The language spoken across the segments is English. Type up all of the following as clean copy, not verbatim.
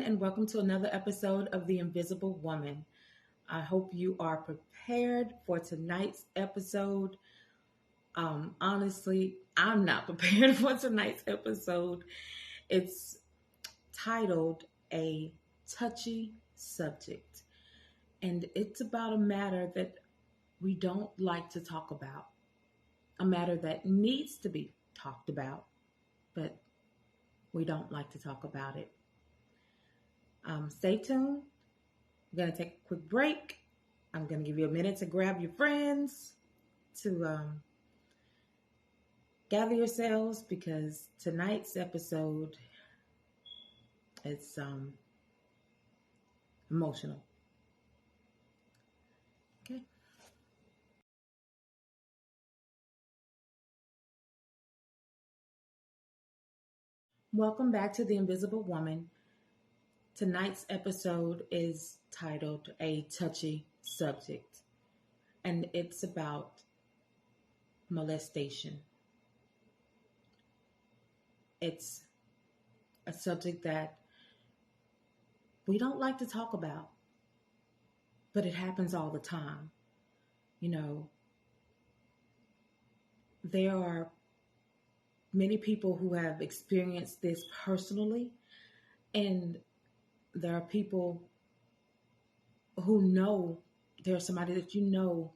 everyone, and welcome to another episode of The Invisible Woman. I hope you are prepared for tonight's episode. Honestly, I'm not prepared for tonight's episode. It's titled A Touchy Subject, and it's about a matter that we don't like to talk about, a matter that needs to be talked about, but we don't like to talk about it. Stay tuned. We're going to take a quick break. I'm going to give you a minute to grab your friends, to gather yourselves, because tonight's episode is emotional. Okay. Welcome back to The Invisible Woman. Tonight's episode is titled A Touchy Subject, and it's about molestation. It's a subject that we don't like to talk about, but it happens all the time. You know, there are many people who have experienced this personally, and there are people who know there's somebody that you know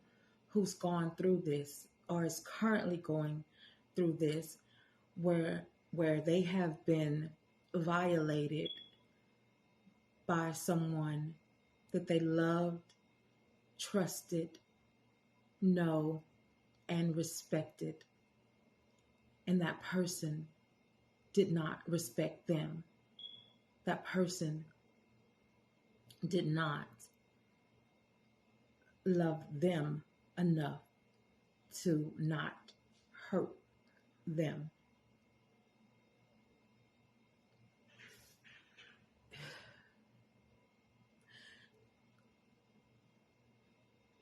who's gone through this or is currently going through this, where they have been violated by someone that they loved, trusted, know, and respected, and that person did not respect them. That person did not love them enough to not hurt them.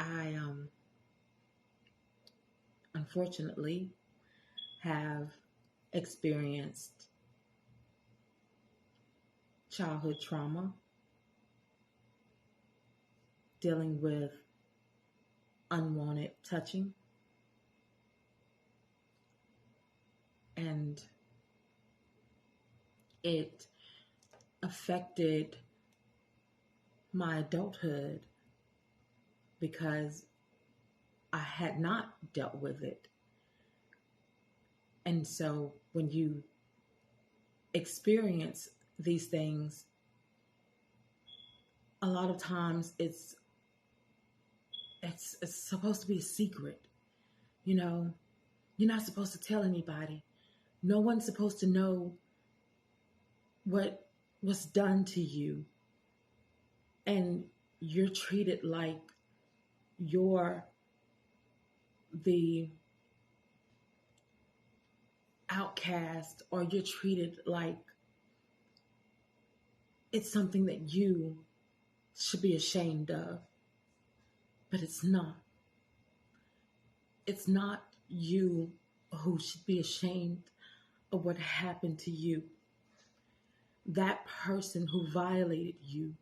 I unfortunately have experienced childhood trauma, dealing with unwanted touching, and it affected my adulthood because I had not dealt with it. And so when you experience these things, a lot of times it's supposed to be a secret. You know, you're not supposed to tell anybody. No one's supposed to know what was done to you. And you're treated like you're the outcast, or you're treated like it's something that you should be ashamed of. But it's not. It's not you who should be ashamed of what happened to you. That person who violated you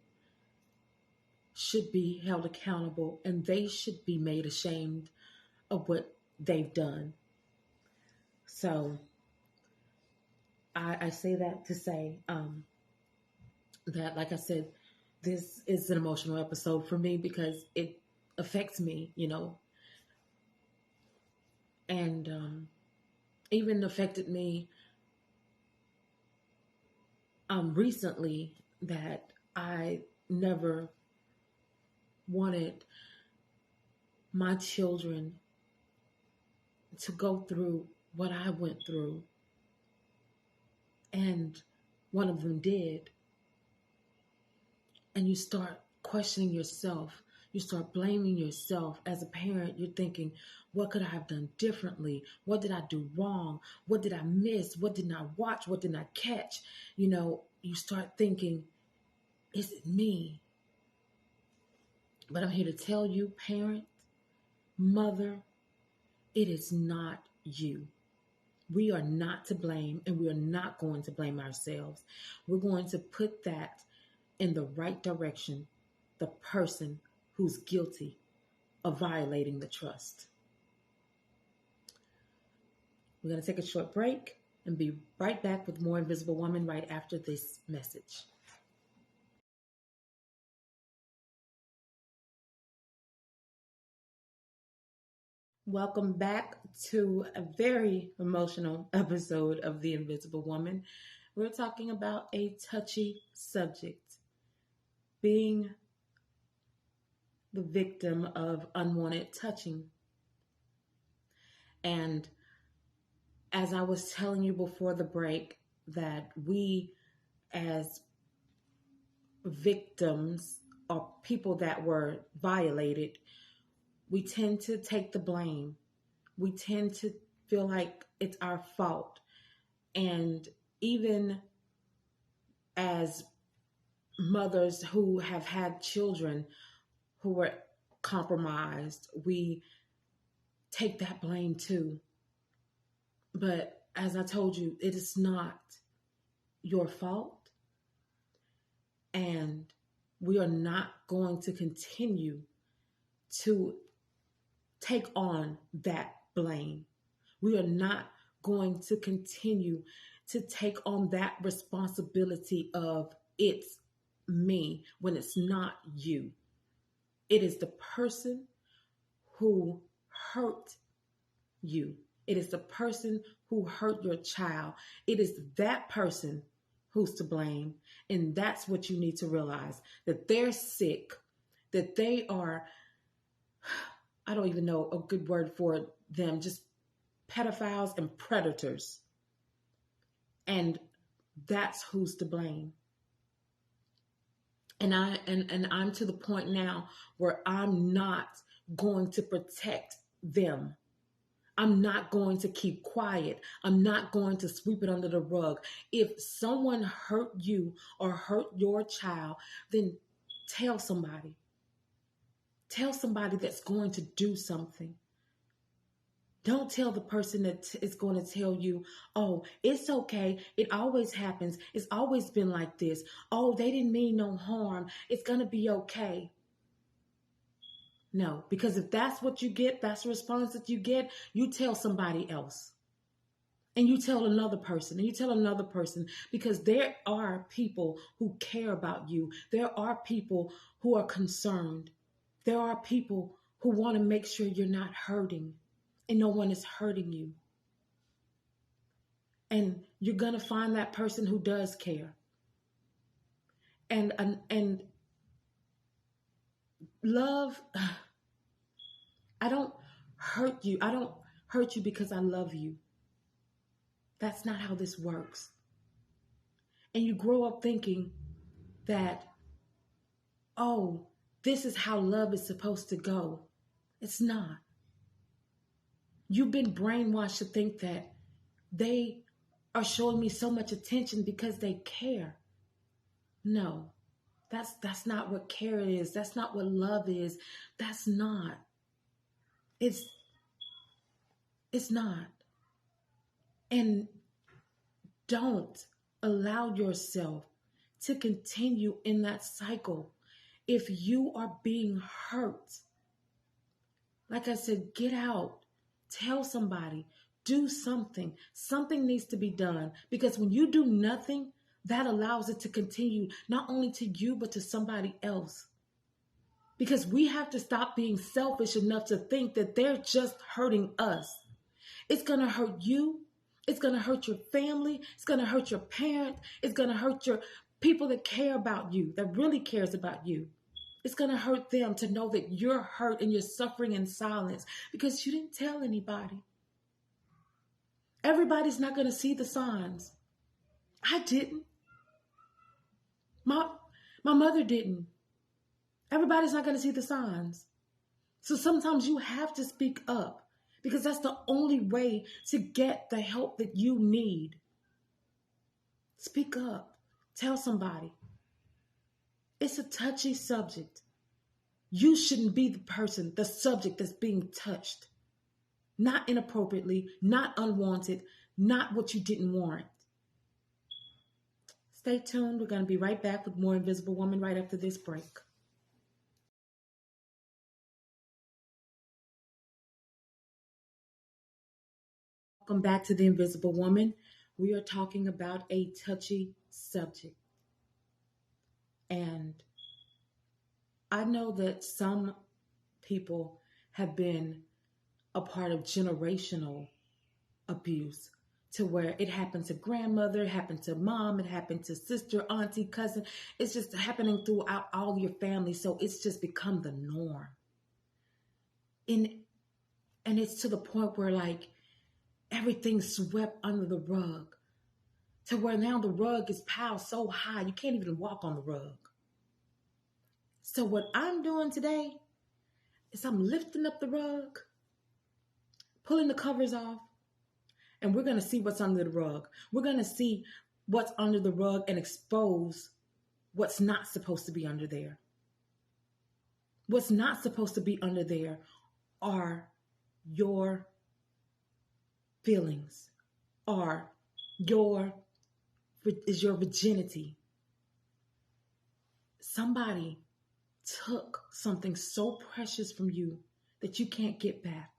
should be held accountable, and they should be made ashamed of what they've done. So I say that to say that, like I said, this is an emotional episode for me because it affects me, and even affected me recently, that I never wanted my children to go through what I went through. And one of them did. And you start questioning yourself. You start blaming yourself as a parent. You're thinking, what could I have done differently? What did I do wrong? What did I miss? What did I watch? What did I catch? You start thinking, is it me? But I'm here to tell you, parent, mother, it is not you. We are not to blame, and we are not going to blame ourselves. We're going to put that in the right direction the person who's guilty of violating the trust. We're going to take a short break and be right back with more Invisible Woman right after this message. Welcome back to a very emotional episode of The Invisible Woman. We're talking about a touchy subject, being the victim of unwanted touching. And as I was telling you before the break, that we as victims or people that were violated, we tend to take the blame. We tend to feel like it's our fault. And even as mothers who have had children who were compromised, we take that blame too. But as I told you, it is not your fault. And we are not going to continue to take on that blame. We are not going to continue to take on that responsibility of it's me when it's not you. It is the person who hurt you. It is the person who hurt your child. It is that person who's to blame. And that's what you need to realize, that they're sick, that they are, I don't even know a good word for them, just pedophiles and predators. And that's who's to blame. And I'm to the point now where I'm not going to protect them. I'm not going to keep quiet. I'm not going to sweep it under the rug. If someone hurt you or hurt your child, then tell somebody. Tell somebody that's going to do something. Don't tell the person that is going to tell you, oh, it's okay. It always happens. It's always been like this. Oh, they didn't mean no harm. It's going to be okay. No, because if that's what you get, that's the response that you get, you tell somebody else. And you tell another person, and you tell another person, because there are people who care about you. There are people who are concerned. There are people who want to make sure you're not hurting and no one is hurting you. And you're going to find that person who does care. And love, I don't hurt you. I don't hurt you because I love you. That's not how this works. And you grow up thinking that, oh, this is how love is supposed to go. It's not. You've been brainwashed to think that they are showing me so much attention because they care. No, that's not what care is. That's not what love is. That's not. It's not. And don't allow yourself to continue in that cycle. If you are being hurt, like I said, get out, tell somebody, do something. Something needs to be done, because when you do nothing, that allows it to continue not only to you, but to somebody else. Because we have to stop being selfish enough to think that they're just hurting us. It's going to hurt you. It's going to hurt your family. It's going to hurt your parents. It's going to hurt your people that care about you, that really cares about you. It's going to hurt them to know that you're hurt and you're suffering in silence because you didn't tell anybody. Everybody's not going to see the signs. I didn't. My mother didn't. Everybody's not going to see the signs. So sometimes you have to speak up, because that's the only way to get the help that you need. Speak up. Tell somebody. It's a touchy subject. You shouldn't be the subject that's being touched. Not inappropriately, not unwanted, not what you didn't warrant. Stay stay tuned. We're going to be right back with more Invisible Woman right after this break. Welcome back to The Invisible Woman. We are talking about a touchy subject. And I know that some people have been a part of generational abuse to where it happened to grandmother, it happened to mom, it happened to sister, auntie, cousin. It's just happening throughout all your family. So it's just become the norm. And it's to the point where like everything's swept under the rug to where now the rug is piled so high you can't even walk on the rug. So what I'm doing today is I'm lifting up the rug, pulling the covers off, and we're going to see what's under the rug. We're going to see what's under the rug and expose what's not supposed to be under there. What's not supposed to be under there are your feelings, is your virginity. Somebody took something so precious from you that you can't get back.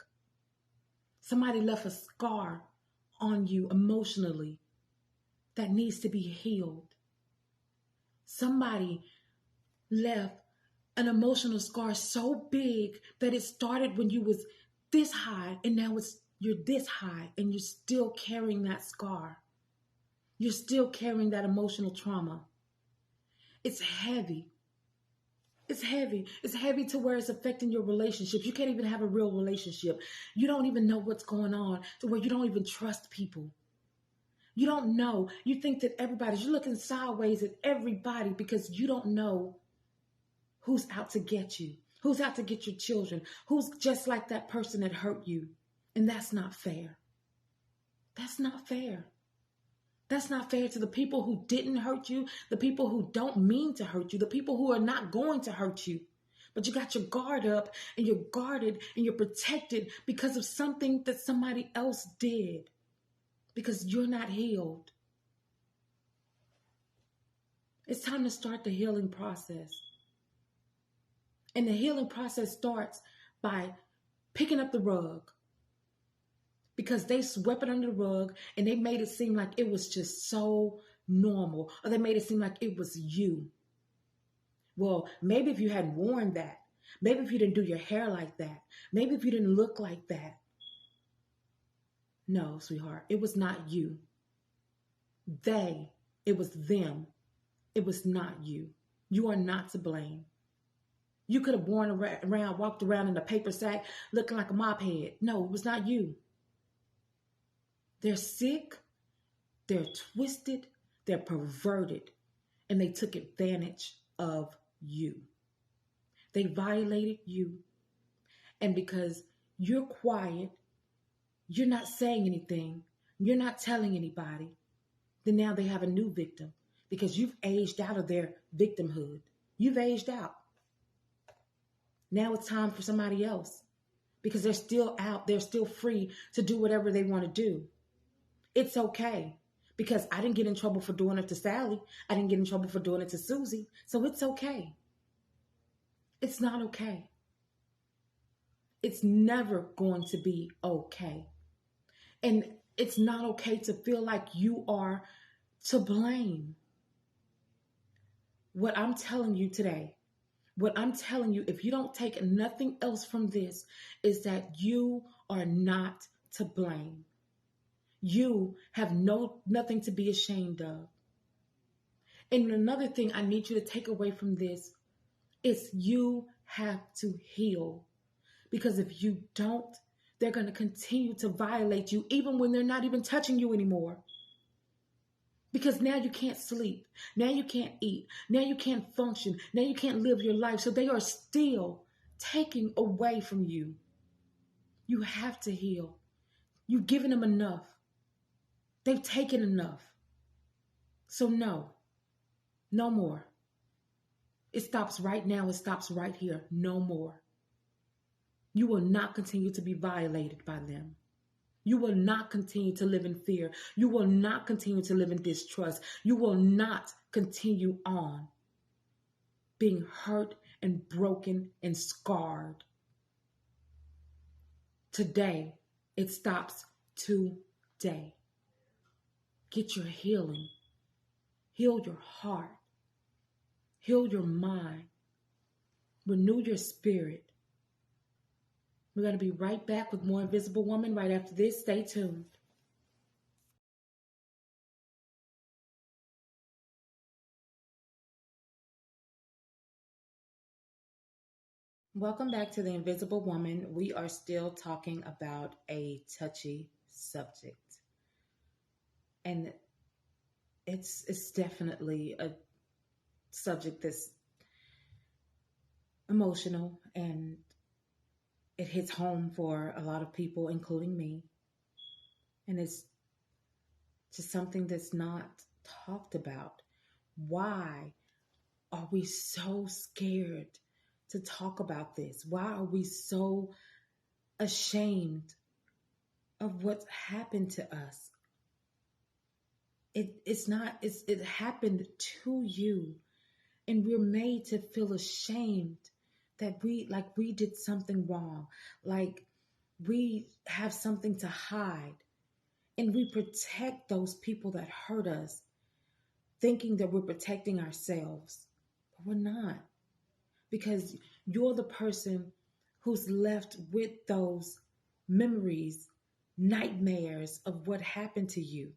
Somebody left a scar on you emotionally that needs to be healed. Somebody left an emotional scar so big that it started when you was this high and now you're this high and you're still carrying that scar. You're still carrying that emotional trauma. It's heavy. It's heavy. It's heavy to where it's affecting your relationships. You can't even have a real relationship. You don't even know what's going on to where you don't even trust people. You don't know. You think that you're looking sideways at everybody because you don't know who's out to get you, who's out to get your children, who's just like that person that hurt you. And that's not fair. That's not fair. That's not fair to the people who didn't hurt you, the people who don't mean to hurt you, the people who are not going to hurt you. But you got your guard up and you're guarded and you're protected because of something that somebody else did. Because you're not healed. It's time to start the healing process. And the healing process starts by picking up the rug. Because they swept it under the rug and they made it seem like it was just so normal. Or they made it seem like it was you. Well, maybe if you hadn't worn that. Maybe if you didn't do your hair like that. Maybe if you didn't look like that. No, sweetheart, it was not you. It was them. It was not you. You are not to blame. You could have walked around in a paper sack looking like a mop head. No, it was not you. They're sick, they're twisted, they're perverted, and they took advantage of you. They violated you. And because you're quiet, you're not saying anything, you're not telling anybody, then now they have a new victim because you've aged out of their victimhood. You've aged out. Now it's time for somebody else because they're still out, they're still free to do whatever they want to do. It's okay because I didn't get in trouble for doing it to Sally. I didn't get in trouble for doing it to Susie. So it's okay. It's not okay. It's never going to be okay. And it's not okay to feel like you are to blame. What I'm telling you today, if you don't take nothing else from this, is that you are not to blame. You have nothing to be ashamed of. And another thing I need you to take away from this is you have to heal. Because if you don't, they're going to continue to violate you even when they're not even touching you anymore. Because now you can't sleep. Now you can't eat. Now you can't function. Now you can't live your life. So they are still taking away from you. You have to heal. You've given them enough. They've taken enough. So no more. It stops right now. It stops right here. No more. You will not continue to be violated by them. You will not continue to live in fear. You will not continue to live in distrust. You will not continue on being hurt and broken and scarred. Today, it stops today. Get your healing. Heal your heart. Heal your mind. Renew your spirit. We're going to be right back with more Invisible Woman right after this. Stay tuned. Welcome back to the Invisible Woman. We are still talking about a touchy subject. And it's definitely a subject that's emotional, and it hits home for a lot of people, including me. And it's just something that's not talked about. Why are we so scared to talk about this? Why are we so ashamed of what's happened to us? It happened to you, and we're made to feel ashamed that we did something wrong, like we have something to hide, and we protect those people that hurt us, thinking that we're protecting ourselves, but we're not, because you're the person who's left with those memories, nightmares of what happened to you.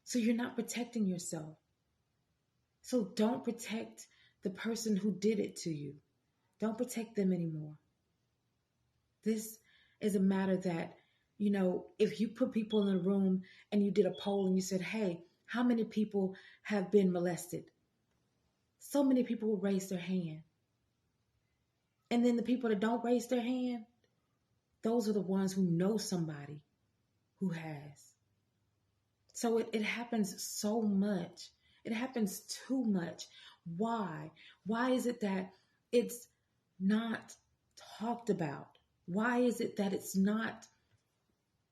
So you're not protecting yourself. So don't protect the person who did it to you. Don't protect them anymore. This is a matter that, if you put people in a room and you did a poll and you said, hey, how many people have been molested? So many people will raise their hand. And then the people that don't raise their hand, those are the ones who know somebody who has. So it happens so much. It happens too much. Why? Why is it that it's not talked about? Why is it that it's not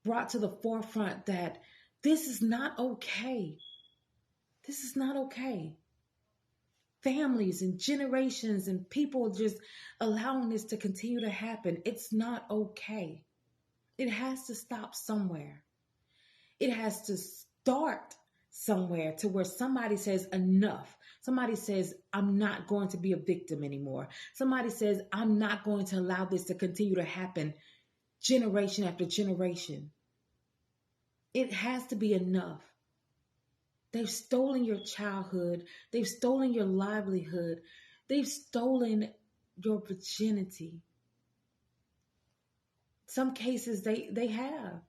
brought to the forefront that this is not okay? This is not okay. Families and generations and people just allowing this to continue to happen. It's not okay. It has to stop somewhere. It has to start somewhere to where somebody says enough. Somebody says, I'm not going to be a victim anymore. Somebody says, I'm not going to allow this to continue to happen generation after generation. It has to be enough. They've stolen your childhood. They've stolen your livelihood. They've stolen your virginity. Some cases they have.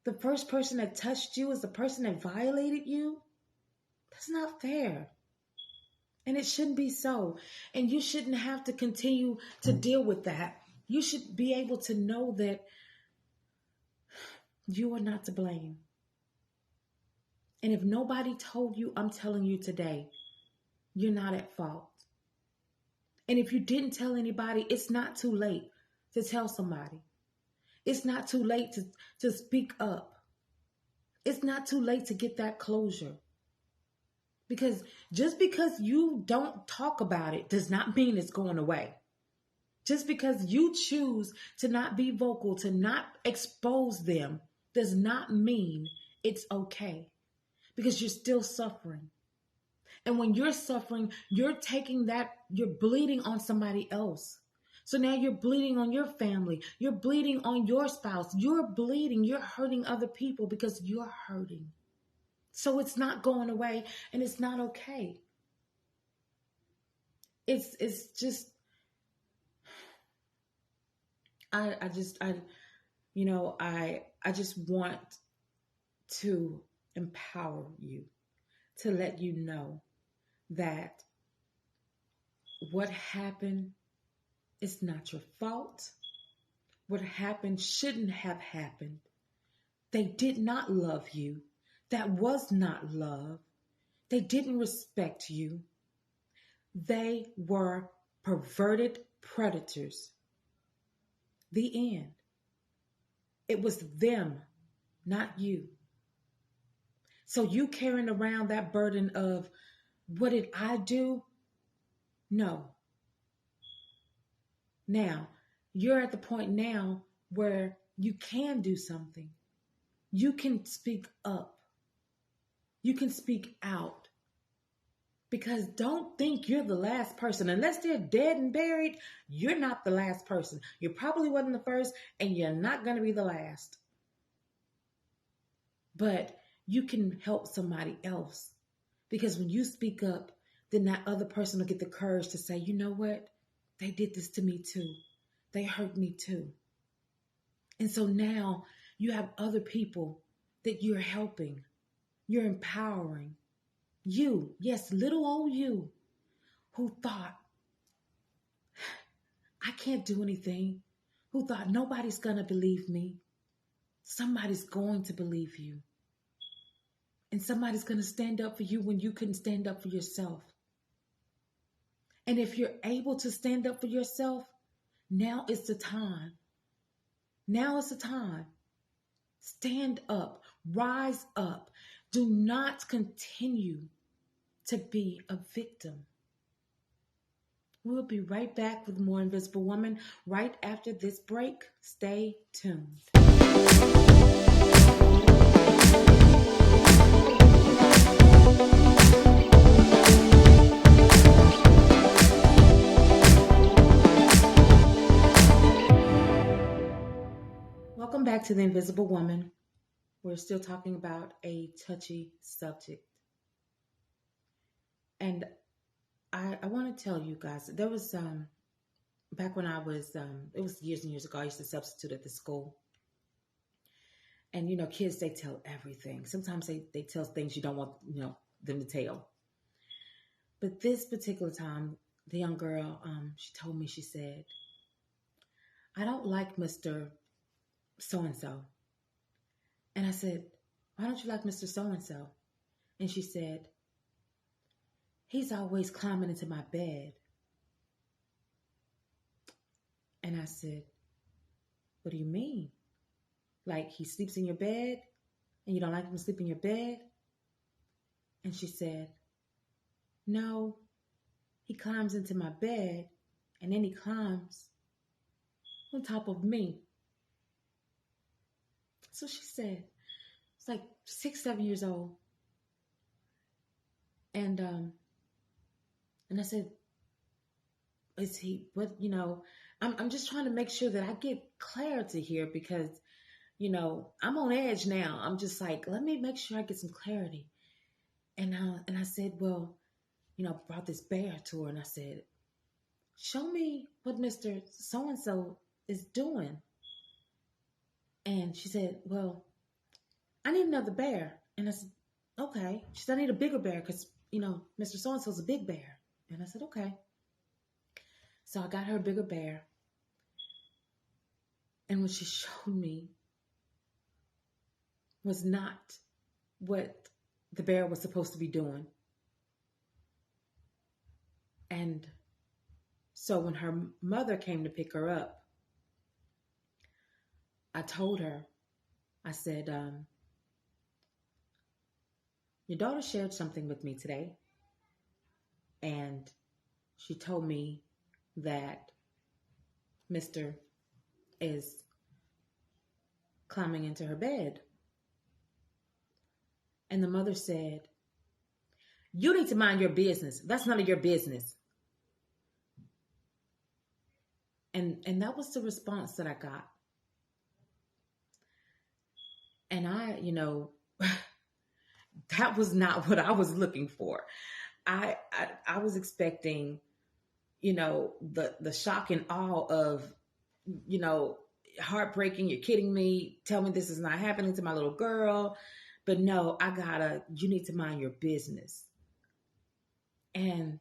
The first person that touched you is the person that violated you. That's not fair. And it shouldn't be so. And you shouldn't have to continue to deal with that. You should be able to know that you are not to blame. And if nobody told you, I'm telling you today, you're not at fault. And if you didn't tell anybody, it's not too late to tell somebody. It's not too late to speak up. It's not too late to get that closure. Because just because you don't talk about it does not mean it's going away. Just because you choose to not be vocal, to not expose them, does not mean it's okay. Because you're still suffering. And when you're suffering, you're bleeding on somebody else. So now you're bleeding on your family. You're bleeding on your spouse. You're bleeding. You're hurting other people because you're hurting. So it's not going away, and it's not okay. It's just, I just want to empower you, to let you know that what happened is not your fault. What happened shouldn't have happened. They did not love you. That was not love. They didn't respect you. They were perverted predators. The end. It was them, not you. So you carrying around that burden of what did I do? No. Now, you're at the point now where you can do something. You can speak up. You can speak out. Because don't think you're the last person. Unless they're dead and buried, you're not the last person. You probably wasn't the first, and you're not going to be the last. But you can help somebody else. Because when you speak up, then that other person will get the courage to say, you know what? They did this to me too. They hurt me too. And so now you have other people that you're helping. You're empowering. You, yes, little old you, who thought, I can't do anything, who thought nobody's going to believe me. Somebody's going to believe you. And somebody's going to stand up for you when you couldn't stand up for yourself. And if you're able to stand up for yourself, now is the time. Now is the time. Stand up. Rise up. Do not continue to be a victim. We'll be right back with more Invisible Woman right after this break. Stay tuned. Welcome back to The Invisible Woman. We're still talking about a touchy subject. And I want to tell you guys, there was back when I was, it was years and years ago, I used to substitute at the school. And, kids, they tell everything. Sometimes they tell things you don't want, them to tell. But this particular time, the young girl, she told me, she said, I don't like Mr. So-and-so. And I said, why don't you like Mr. So-and-so? And she said, he's always climbing into my bed. And I said, what do you mean? Like he sleeps in your bed and you don't like him to sleep in your bed? And she said, no, he climbs into my bed and then he climbs on top of me. So she said, it's like 6, 7 years old. And I said, is he, what, I'm just trying to make sure that I get clarity here because, I'm on edge now. I'm just like, let me make sure I get some clarity. And I said, well, brought this bear to her and I said, show me what Mr. So-and-so is doing. And she said, well, I need another bear. And I said, okay. She said, I need a bigger bear because, Mr. So-and-so's a big bear. And I said, okay. So I got her a bigger bear. And what she showed me was not what the bear was supposed to be doing. And so when her mother came to pick her up, I told her, I said, your daughter shared something with me today. And she told me that Mr. is climbing into her bed. And the mother said, you need to mind your business. That's none of your business. And that was the response that I got. And I, that was not what I was looking for. I was expecting, the shock and awe of, heartbreaking. You're kidding me. Tell me this is not happening to my little girl. But no, you need to mind your business. And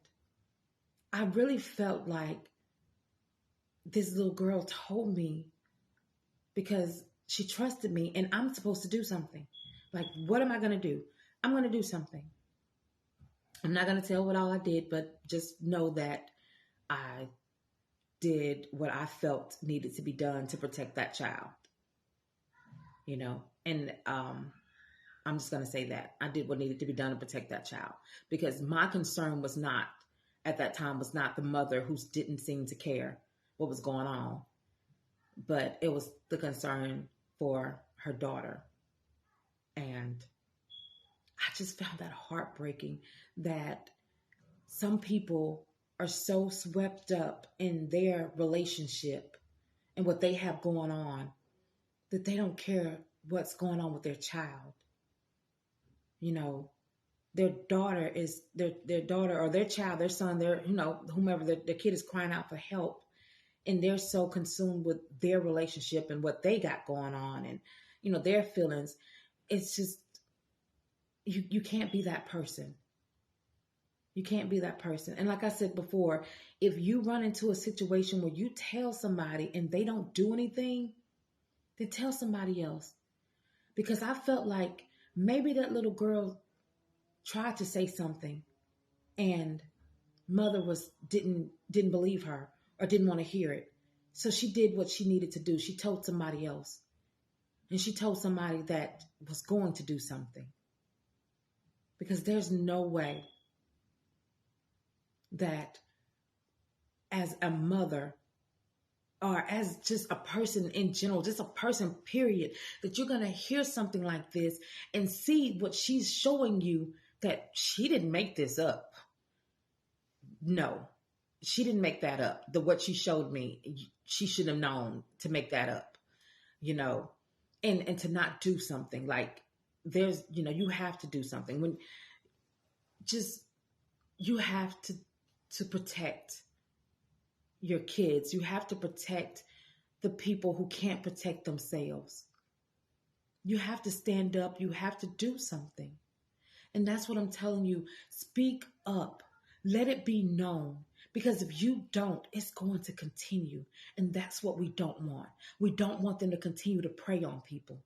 I really felt like this little girl told me because she trusted me and I'm supposed to do something. Like, what am I going to do? I'm going to do something. I'm not going to tell what all I did, but just know that I did what I felt needed to be done to protect that child. And I'm just going to say that. I did what needed to be done to protect that child, because my concern was not, at that time, was not the mother who didn't seem to care what was going on, but it was the concern for her daughter. And I just found that heartbreaking that some people are so swept up in their relationship and what they have going on that they don't care what's going on with their child. You know, their daughter is their daughter or their child, their son, their, whomever, their kid is crying out for help. And they're so consumed with their relationship and what they got going on and, their feelings. It's just, you can't be that person. You can't be that person. And like I said before, if you run into a situation where you tell somebody and they don't do anything, then tell somebody else. Because I felt like maybe that little girl tried to say something and mother didn't believe her or didn't want to hear it. So she did what she needed to do. She told somebody else. And she told somebody that was going to do something. Because there's no way that as a mother or as just a person in general, just a person, period, that you're going to hear something like this and see what she's showing you, that she didn't make this up. No, she didn't make that up. What she showed me, she should have known to make that up, and to not do something. Like there's, you have to do something when you have to protect your kids. You have to protect the people who can't protect themselves. You have to stand up. You have to do something. And that's what I'm telling you. Speak up. Let it be known. Because if you don't, it's going to continue. And that's what we don't want. We don't want them to continue to prey on people.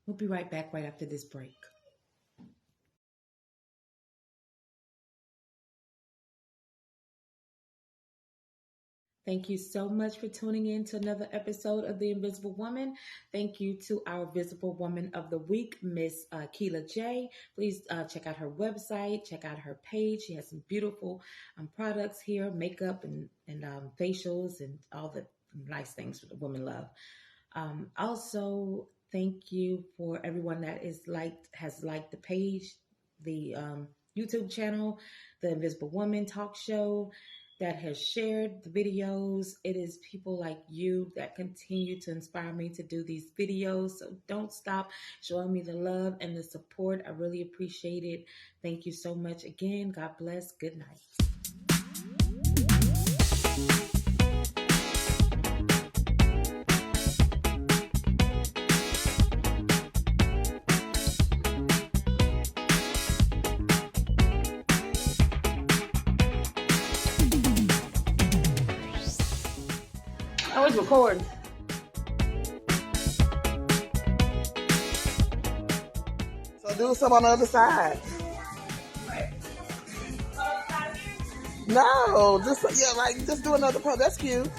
We'll be right back right after this break. Thank you so much for tuning in to another episode of The Invisible Woman. Thank you to our Visible Woman of the Week, Miss Keela J. Please check out her website, check out her page. She has some beautiful products here, makeup and facials and all the nice things that women love. Also, thank you for everyone that has liked the page, the YouTube channel, The Invisible Woman Talk Show, that has shared the videos. It is people like you that continue to inspire me to do these videos. So don't stop showing me the love and the support. I really appreciate it. Thank you so much again. God bless. Good night. I was recording. So do some on the other side. No, just do another part. That's cute.